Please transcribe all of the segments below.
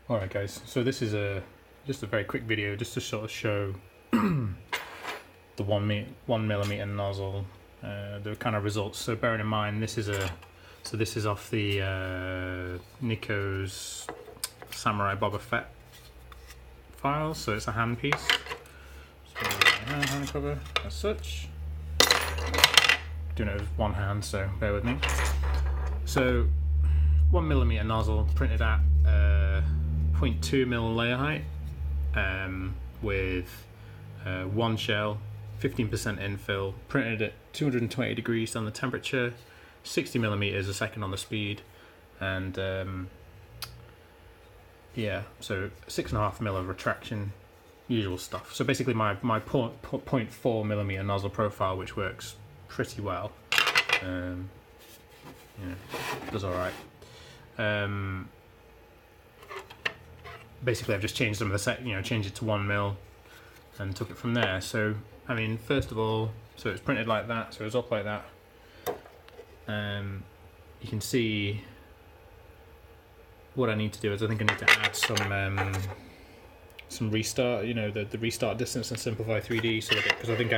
Alright guys, so this is just a very quick video just to sort of show the 1mm nozzle, the kind of results. So bearing in mind this is off the Nikko's Samurai Boba Fett file, so it's a hand piece. So hand cover as such. Doing it with one hand, so bear with me. So 1mm nozzle printed at 0.2mm layer height, with one shell, 15% infill, printed at 220 degrees on the temperature, 60mm a second on the speed, and yeah, so 6.5mm of retraction, usual stuff. So basically my 0.4mm nozzle profile, which works pretty well, does alright. Basically I've just changed some of the changed it to 1mm and took it from there. So I mean, first of all, so it's printed like that, so it's up like that. You can see what I need to do is I think I need to add some restart, the restart distance and simplify 3D, so that because I think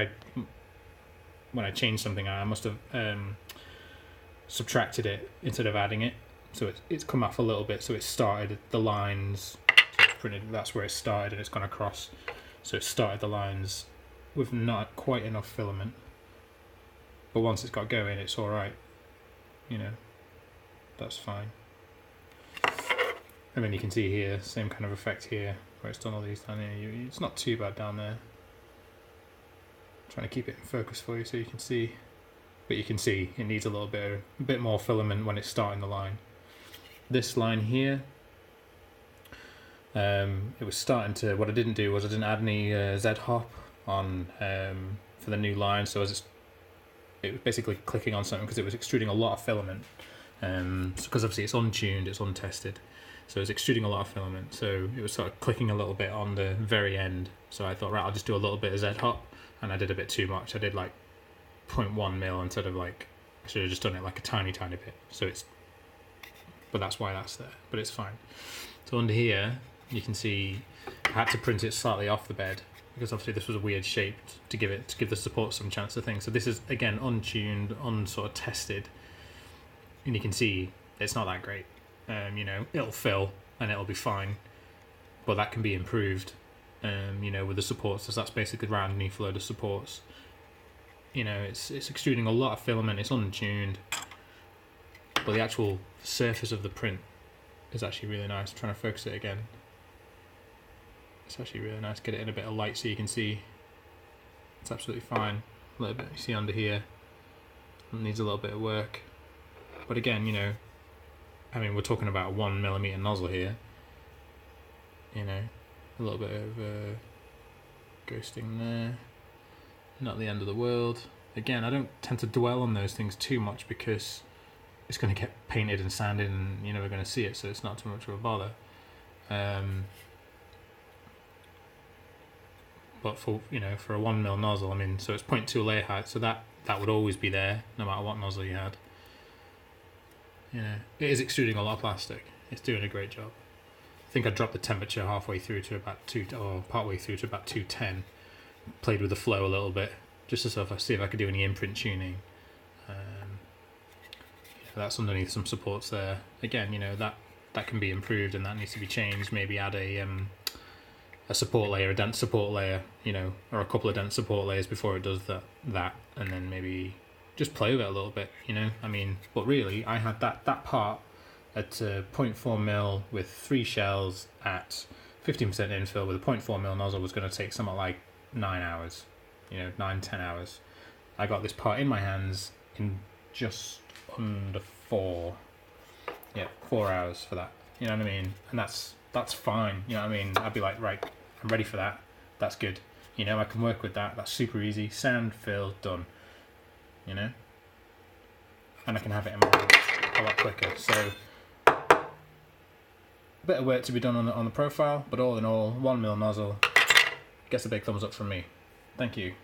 when I changed something I must have subtracted it instead of adding it, so it's come off a little bit, so it started the lines, so it's printed, that's where it started and it's gone across, so it started the lines with not quite enough filament, but once it's got going it's alright, that's fine. And then you can see here, same kind of effect here, where it's done all these down here. It's not too bad down there. I'm trying to keep it in focus for you so you can see, but you can see it needs a bit more filament when it's starting the line. This line here, it was starting to, what I didn't do was I didn't add any Z-hop on for the new line, so it was basically clicking on something because it was extruding a lot of filament, because obviously it's untuned, it's untested, so it's extruding a lot of filament, so it was sort of clicking a little bit on the very end, so I thought, right, I'll just do a little bit of Z-hop, and I did a bit too much. I did like 0.1mm instead of I should have just done it like a tiny bit, so but that's why that's there, but it's fine. So under here you can see I had to print it slightly off the bed because obviously this was a weird shape to give the support some chance to think. So this is again untuned, unsort of tested, and you can see it's not that great. It'll fill and it'll be fine, but that can be improved, with the supports. So that's basically round underneath a load of supports. It's extruding a lot of filament, it's untuned, but the actual surface of the print is actually really nice. I'm trying to focus it again. It's actually really nice. Get it in a bit of light so you can see it's absolutely fine. A little bit, you see under here, it needs a little bit of work. But again, I mean, we're talking about a 1mm nozzle here. A little bit of ghosting there. Not the end of the world. Again, I don't tend to dwell on those things too much because it's going to get painted and sanded and we're going to see it, so it's not too much of a bother. But for for a 1mm nozzle, I mean, so it's 0.2 layer height, so that would always be there no matter what nozzle you had. It is extruding a lot of plastic. It's doing a great job. I think I dropped the temperature halfway through to about partway through to about 210. Played with the flow a little bit just to sort of see if I could do any imprint tuning. That's underneath some supports there. Again, that can be improved and that needs to be changed. Maybe add a support layer, a dense support layer, or a couple of dense support layers before it does that, and then maybe just play with it a little bit, I mean, but really I had that part at 0.4mm with 3 shells at 15% infill with a 0.4mm nozzle was going to take something like 9 hours, 9-10 hours. I got this part in my hands in just under 4 hours for that, you know what I mean? And that's fine, you know what I mean? I'd be like, right, I'm ready for that, that's good, I can work with that, that's super easy, sand, fill, done, and I can have it in my hands a lot quicker. So a bit of work to be done on the profile, but all in all, 1mm nozzle gets a big thumbs up from me. Thank you.